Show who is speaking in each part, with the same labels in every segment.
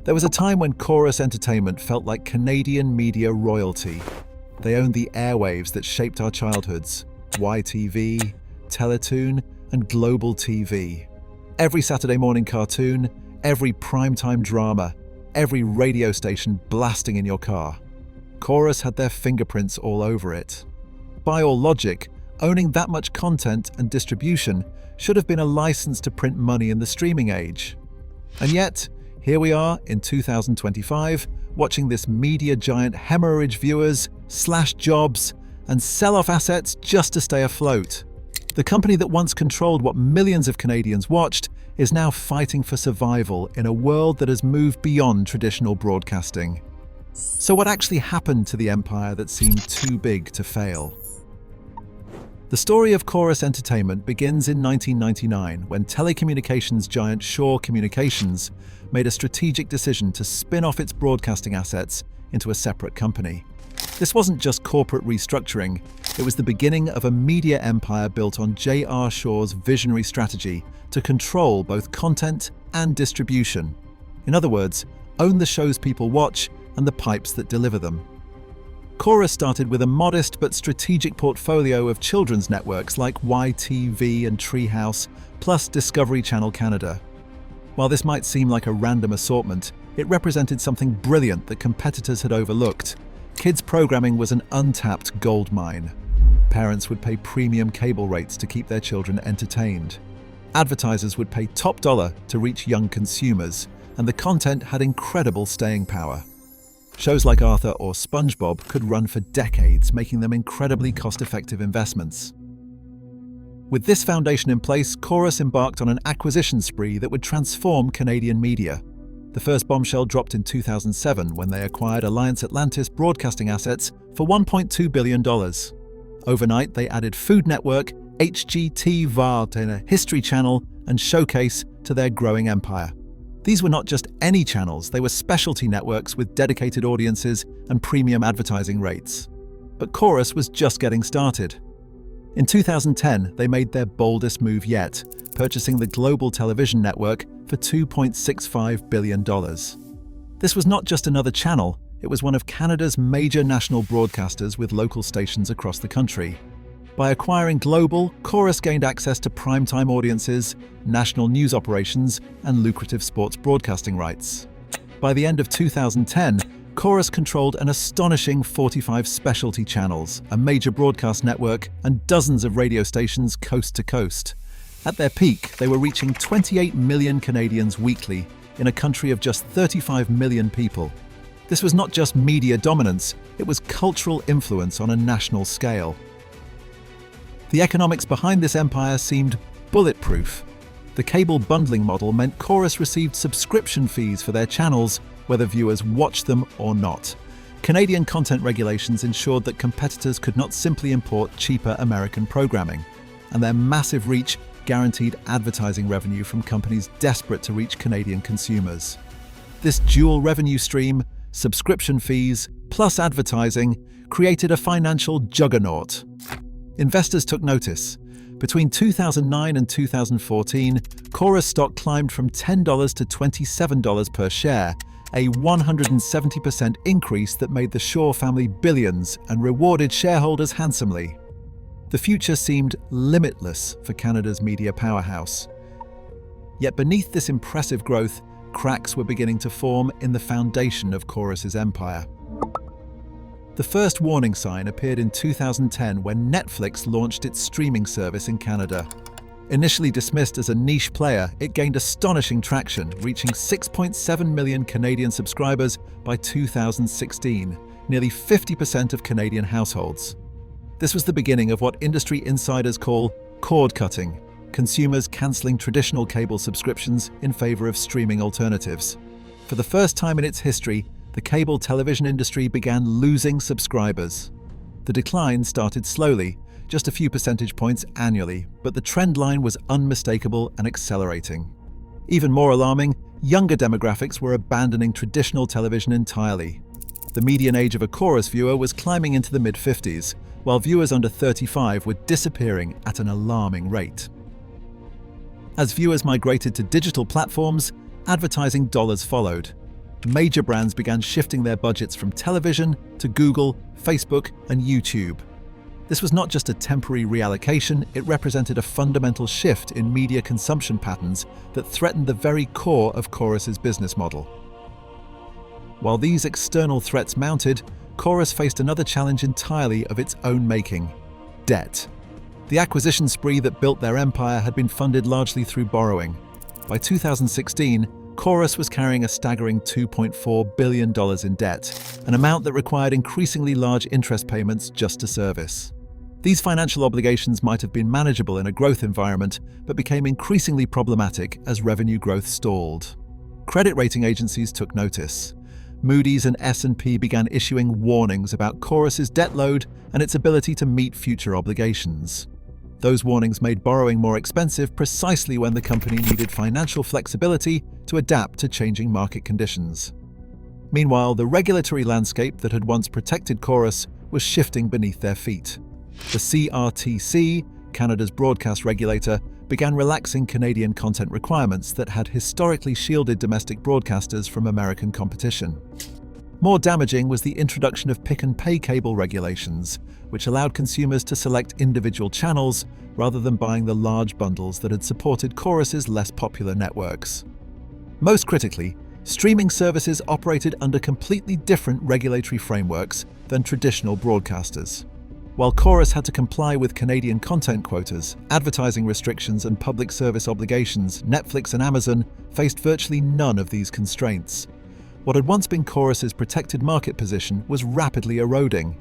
Speaker 1: There was a time when Corus Entertainment felt like Canadian media royalty. They owned the airwaves that shaped our childhoods: YTV, Teletoon, and Global TV. Every Saturday morning cartoon, every primetime drama, every radio station blasting in your car. Corus had their fingerprints all over it. By all logic, owning that much content and distribution should have been a license to print money in the streaming age. And yet, here we are in 2025, watching this media giant hemorrhage viewers, slash jobs, and sell off assets just to stay afloat. The company that once controlled what millions of Canadians watched is now fighting for survival in a world that has moved beyond traditional broadcasting. So what actually happened to the empire that seemed too big to fail? The story of Corus Entertainment begins in 1999 when telecommunications giant Shaw Communications made a strategic decision to spin off its broadcasting assets into a separate company. This wasn't just corporate restructuring, it was the beginning of a media empire built on J.R. Shaw's visionary strategy to control both content and distribution. In other words, own the shows people watch and the pipes that deliver them. Corus started with a modest but strategic portfolio of children's networks like YTV and Treehouse, plus Discovery Channel Canada. While this might seem like a random assortment, it represented something brilliant that competitors had overlooked. Kids' programming was an untapped goldmine. Parents would pay premium cable rates to keep their children entertained. Advertisers would pay top dollar to reach young consumers, and the content had incredible staying power. Shows like Arthur or SpongeBob could run for decades, making them incredibly cost-effective investments. With this foundation in place, Corus embarked on an acquisition spree that would transform Canadian media. The first bombshell dropped in 2007 when they acquired Alliance Atlantis broadcasting assets for $1.2 billion. Overnight, they added Food Network, HGTV, History Channel, and Showcase to their growing empire. These were not just any channels, they were specialty networks with dedicated audiences and premium advertising rates. But Corus was just getting started. In 2010, they made their boldest move yet, purchasing the Global Television Network for $2.65 billion. This was not just another channel, it was one of Canada's major national broadcasters with local stations across the country. By acquiring Global, Corus gained access to primetime audiences, national news operations, and lucrative sports broadcasting rights. By the end of 2010, Corus controlled an astonishing 45 specialty channels, a major broadcast network, and dozens of radio stations coast to coast. At their peak, they were reaching 28 million Canadians weekly in a country of just 35 million people. This was not just media dominance, it was cultural influence on a national scale. The economics behind this empire seemed bulletproof. The cable bundling model meant Corus received subscription fees for their channels, whether viewers watched them or not. Canadian content regulations ensured that competitors could not simply import cheaper American programming, and their massive reach guaranteed advertising revenue from companies desperate to reach Canadian consumers. This dual revenue stream, subscription fees, plus advertising, created a financial juggernaut. Investors took notice. Between 2009 and 2014, Corus stock climbed from $10 to $27 per share, a 170% increase that made the Shaw family billions and rewarded shareholders handsomely. The future seemed limitless for Canada's media powerhouse. Yet beneath this impressive growth, cracks were beginning to form in the foundation of Corus's empire. The first warning sign appeared in 2010 when Netflix launched its streaming service in Canada. Initially dismissed as a niche player, it gained astonishing traction, reaching 6.7 million Canadian subscribers by 2016, nearly 50% of Canadian households. This was the beginning of what industry insiders call cord cutting, consumers cancelling traditional cable subscriptions in favour of streaming alternatives. For the first time in its history, the cable television industry began losing subscribers. The decline started slowly, just a few percentage points annually, but the trend line was unmistakable and accelerating. Even more alarming, younger demographics were abandoning traditional television entirely. The median age of a Corus viewer was climbing into the mid-50s, while viewers under 35 were disappearing at an alarming rate. As viewers migrated to digital platforms, advertising dollars followed. Major brands began shifting their budgets from television to Google, Facebook, and YouTube. This was not just a temporary reallocation, it represented a fundamental shift in media consumption patterns that threatened the very core of Corus's business model. While these external threats mounted, Corus faced another challenge entirely of its own making: debt. The acquisition spree that built their empire had been funded largely through borrowing. By 2016, Corus was carrying a staggering $2.4 billion in debt, an amount that required increasingly large interest payments just to service. These financial obligations might have been manageable in a growth environment, but became increasingly problematic as revenue growth stalled. Credit rating agencies took notice. Moody's and S&P began issuing warnings about Corus's debt load and its ability to meet future obligations. Those warnings made borrowing more expensive precisely when the company needed financial flexibility to adapt to changing market conditions. Meanwhile, the regulatory landscape that had once protected Corus was shifting beneath their feet. The CRTC, Canada's broadcast regulator, began relaxing Canadian content requirements that had historically shielded domestic broadcasters from American competition. More damaging was the introduction of pick-and-pay cable regulations, which allowed consumers to select individual channels rather than buying the large bundles that had supported Corus's less popular networks. Most critically, streaming services operated under completely different regulatory frameworks than traditional broadcasters. While Corus had to comply with Canadian content quotas, advertising restrictions, and public service obligations, Netflix and Amazon faced virtually none of these constraints. What had once been Corus's protected market position was rapidly eroding.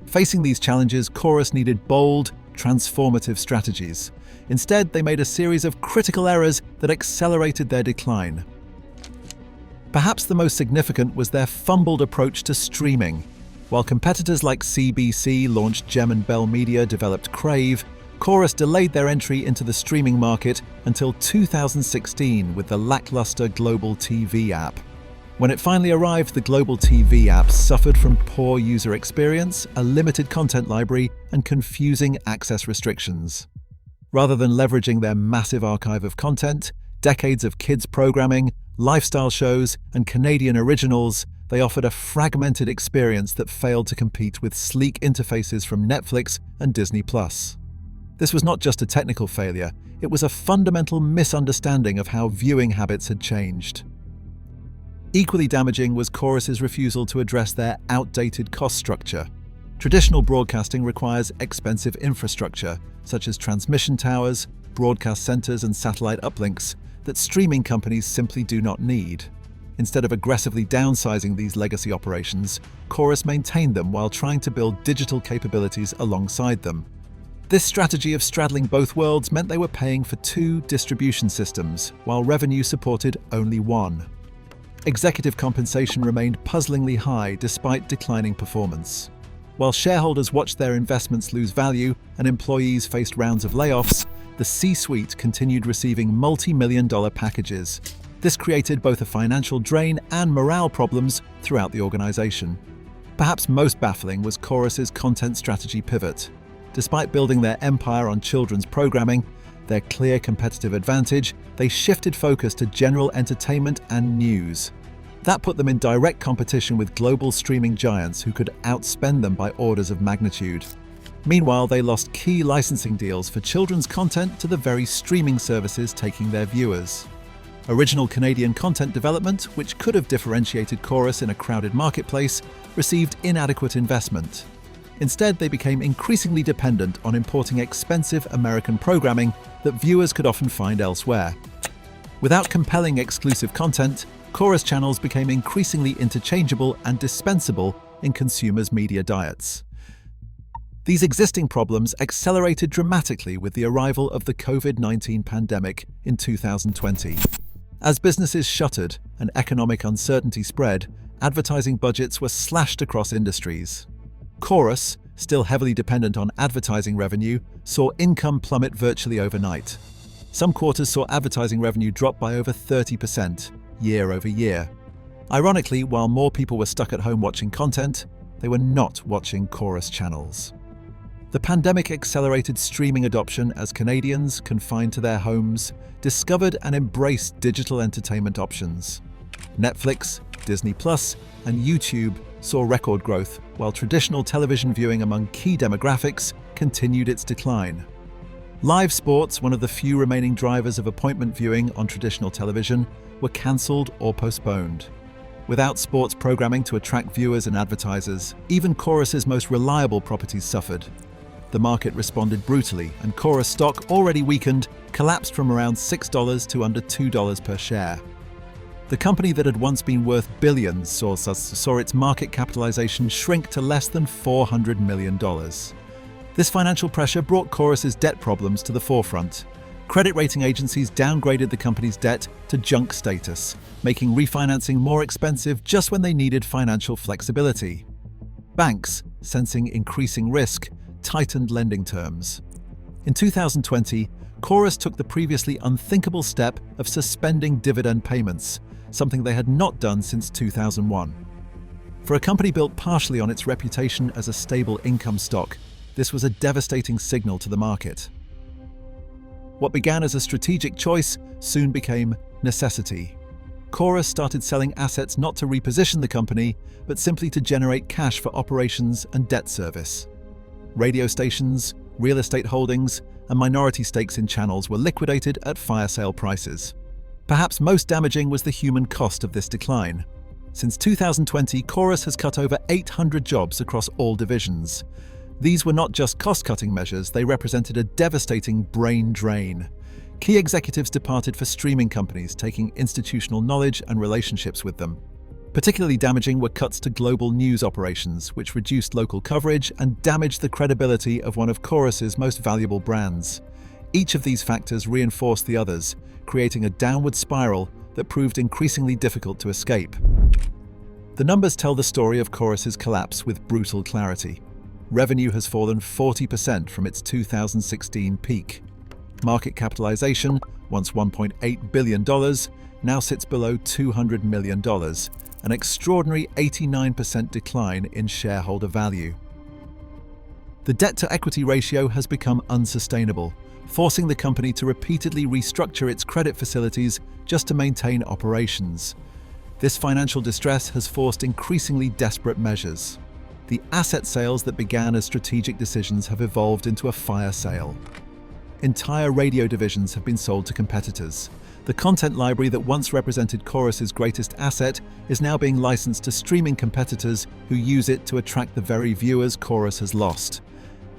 Speaker 1: Facing these challenges, Corus needed bold, transformative strategies. Instead, they made a series of critical errors that accelerated their decline. Perhaps the most significant was their fumbled approach to streaming. While competitors like CBC launched Gem and Bell Media developed Crave, Corus delayed their entry into the streaming market until 2016 with the lackluster Global TV app. When it finally arrived, the Global TV app suffered from poor user experience, a limited content library, and confusing access restrictions. Rather than leveraging their massive archive of content, decades of kids programming, lifestyle shows, and Canadian originals, they offered a fragmented experience that failed to compete with sleek interfaces from Netflix and Disney+. This was not just a technical failure, it was a fundamental misunderstanding of how viewing habits had changed. Equally damaging was Corus's refusal to address their outdated cost structure. Traditional broadcasting requires expensive infrastructure, such as transmission towers, broadcast centers, and satellite uplinks, that streaming companies simply do not need. Instead of aggressively downsizing these legacy operations, Corus maintained them while trying to build digital capabilities alongside them. This strategy of straddling both worlds meant they were paying for two distribution systems, while revenue supported only one. Executive compensation remained puzzlingly high despite declining performance. While shareholders watched their investments lose value and employees faced rounds of layoffs, the C-suite continued receiving multi-million-dollar packages. This created both a financial drain and morale problems throughout the organization. Perhaps most baffling was Corus's content strategy pivot. Despite building their empire on children's programming, their clear competitive advantage, they shifted focus to general entertainment and news. That put them in direct competition with global streaming giants who could outspend them by orders of magnitude. Meanwhile, they lost key licensing deals for children's content to the very streaming services taking their viewers. Original Canadian content development, which could have differentiated Corus in a crowded marketplace, received inadequate investment. Instead, they became increasingly dependent on importing expensive American programming that viewers could often find elsewhere. Without compelling exclusive content, Corus channels became increasingly interchangeable and dispensable in consumers' media diets. These existing problems accelerated dramatically with the arrival of the COVID-19 pandemic in 2020. As businesses shuttered and economic uncertainty spread, advertising budgets were slashed across industries. Corus, still heavily dependent on advertising revenue, saw income plummet virtually overnight. Some quarters saw advertising revenue drop by over 30% year over year. Ironically, while more people were stuck at home watching content, they were not watching Corus channels. The pandemic accelerated streaming adoption as Canadians, confined to their homes, discovered and embraced digital entertainment options. Netflix, Disney+, and YouTube saw record growth, while traditional television viewing among key demographics continued its decline. Live sports, one of the few remaining drivers of appointment viewing on traditional television, were cancelled or postponed. Without sports programming to attract viewers and advertisers, even Corus's most reliable properties suffered. The market responded brutally, and Corus stock, already weakened, collapsed from around $6 to under $2 per share. The company that had once been worth billions saw its market capitalization shrink to less than $400 million. This financial pressure brought Corus's debt problems to the forefront. Credit rating agencies downgraded the company's debt to junk status, making refinancing more expensive just when they needed financial flexibility. Banks, sensing increasing risk, tightened lending terms. In 2020, Corus took the previously unthinkable step of suspending dividend payments, something they had not done since 2001. For a company built partially on its reputation as a stable income stock, this was a devastating signal to the market. What began as a strategic choice soon became necessity. Corus started selling assets not to reposition the company, but simply to generate cash for operations and debt service. Radio stations, real estate holdings, and minority stakes in channels were liquidated at fire sale prices. Perhaps most damaging was the human cost of this decline. Since 2020, Corus has cut over 800 jobs across all divisions. These were not just cost-cutting measures, they represented a devastating brain drain. Key executives departed for streaming companies, taking institutional knowledge and relationships with them. Particularly damaging were cuts to global news operations, which reduced local coverage and damaged the credibility of one of Corus's most valuable brands. Each of these factors reinforced the others, creating a downward spiral that proved increasingly difficult to escape. The numbers tell the story of Corus's collapse with brutal clarity. Revenue has fallen 40% from its 2016 peak. Market capitalization, once $1.8 billion, now sits below $200 million, an extraordinary 89% decline in shareholder value. The debt-to-equity ratio has become unsustainable, forcing the company to repeatedly restructure its credit facilities just to maintain operations. This financial distress has forced increasingly desperate measures. The asset sales that began as strategic decisions have evolved into a fire sale. Entire radio divisions have been sold to competitors. The content library that once represented Corus's greatest asset is now being licensed to streaming competitors who use it to attract the very viewers Corus has lost.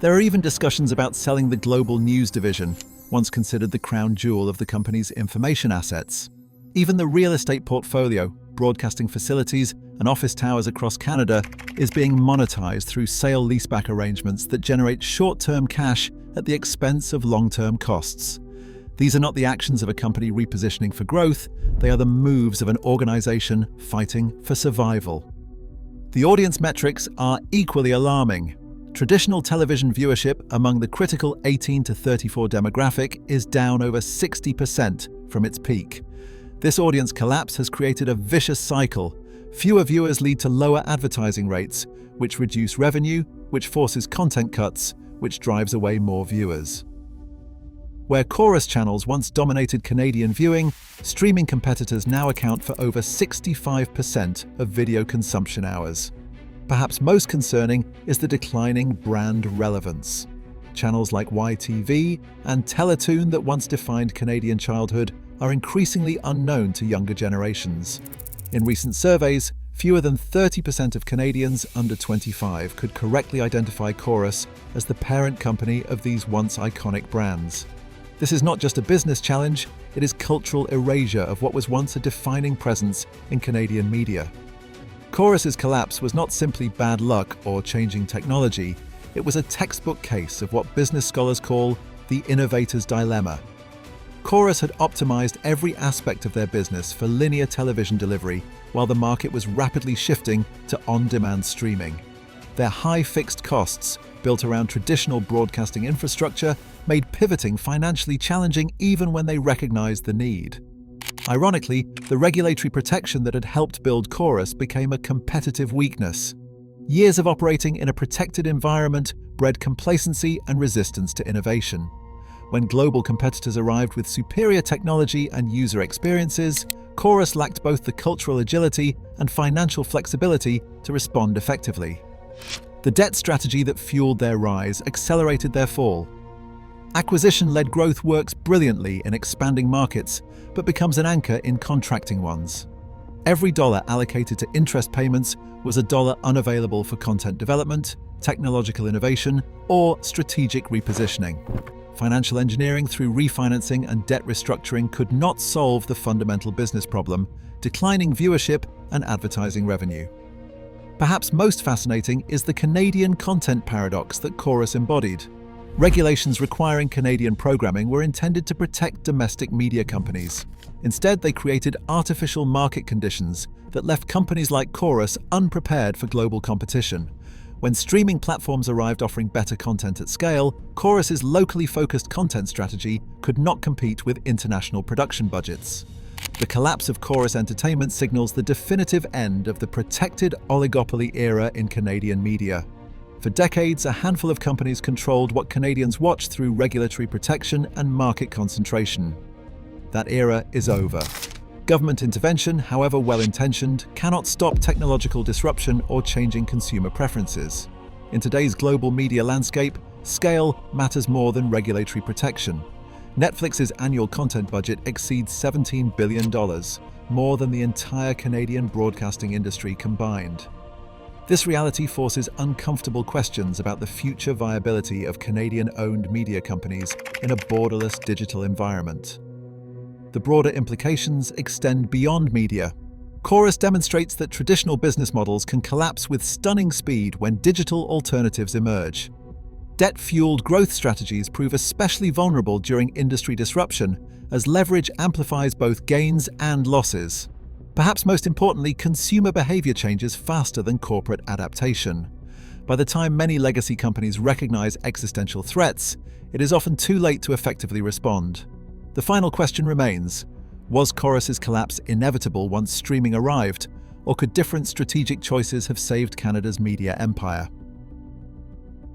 Speaker 1: There are even discussions about selling the global news division, once considered the crown jewel of the company's information assets. Even the real estate portfolio, broadcasting facilities, and office towers across Canada is being monetized through sale-leaseback arrangements that generate short-term cash at the expense of long-term costs. These are not the actions of a company repositioning for growth, they are the moves of an organization fighting for survival. The audience metrics are equally alarming. Traditional television viewership among the critical 18 to 34 demographic is down over 60% from its peak. This audience collapse has created a vicious cycle. Fewer viewers lead to lower advertising rates, which reduce revenue, which forces content cuts, which drives away more viewers. Where Corus channels once dominated Canadian viewing, streaming competitors now account for over 65% of video consumption hours. Perhaps most concerning is the declining brand relevance. Channels like YTV and Teletoon that once defined Canadian childhood are increasingly unknown to younger generations. In recent surveys, fewer than 30% of Canadians under 25 could correctly identify Corus as the parent company of these once iconic brands. This is not just a business challenge, it is cultural erasure of what was once a defining presence in Canadian media. Corus's collapse was not simply bad luck or changing technology, it was a textbook case of what business scholars call the innovator's dilemma. Corus had optimized every aspect of their business for linear television delivery, while the market was rapidly shifting to on-demand streaming. Their high fixed costs, built around traditional broadcasting infrastructure, made pivoting financially challenging even when they recognized the need. Ironically, the regulatory protection that had helped build Corus became a competitive weakness. Years of operating in a protected environment bred complacency and resistance to innovation. When global competitors arrived with superior technology and user experiences, Corus lacked both the cultural agility and financial flexibility to respond effectively. The debt strategy that fueled their rise accelerated their fall. Acquisition-led growth works brilliantly in expanding markets, but becomes an anchor in contracting ones. Every dollar allocated to interest payments was a dollar unavailable for content development, technological innovation, or strategic repositioning. Financial engineering through refinancing and debt restructuring could not solve the fundamental business problem, declining viewership and advertising revenue. Perhaps most fascinating is the Canadian content paradox that Corus embodied. Regulations requiring Canadian programming were intended to protect domestic media companies. Instead, they created artificial market conditions that left companies like Corus unprepared for global competition. When streaming platforms arrived offering better content at scale, Corus's locally focused content strategy could not compete with international production budgets. The collapse of Corus Entertainment signals the definitive end of the protected oligopoly era in Canadian media. For decades, a handful of companies controlled what Canadians watched through regulatory protection and market concentration. That era is over. Government intervention, however well-intentioned, cannot stop technological disruption or changing consumer preferences. In today's global media landscape, scale matters more than regulatory protection. Netflix's annual content budget exceeds $17 billion, more than the entire Canadian broadcasting industry combined. This reality forces uncomfortable questions about the future viability of Canadian-owned media companies in a borderless digital environment. The broader implications extend beyond media. Corus demonstrates that traditional business models can collapse with stunning speed when digital alternatives emerge. Debt-fueled growth strategies prove especially vulnerable during industry disruption, as leverage amplifies both gains and losses. Perhaps most importantly, consumer behavior changes faster than corporate adaptation. By the time many legacy companies recognize existential threats, it is often too late to effectively respond. The final question remains: was Corus's collapse inevitable once streaming arrived, or could different strategic choices have saved Canada's media empire?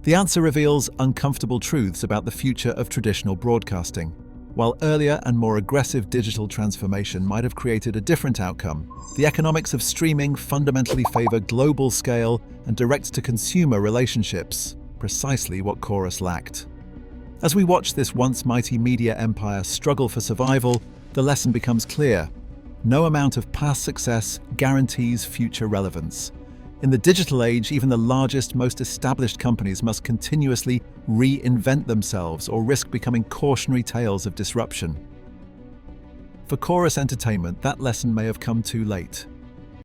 Speaker 1: The answer reveals uncomfortable truths about the future of traditional broadcasting. While earlier and more aggressive digital transformation might have created a different outcome, the economics of streaming fundamentally favor global scale and direct-to-consumer relationships, precisely what Corus lacked. As we watch this once mighty media empire struggle for survival, the lesson becomes clear. No amount of past success guarantees future relevance. In the digital age, even the largest, most established companies must continuously reinvent themselves or risk becoming cautionary tales of disruption. For Corus Entertainment, that lesson may have come too late.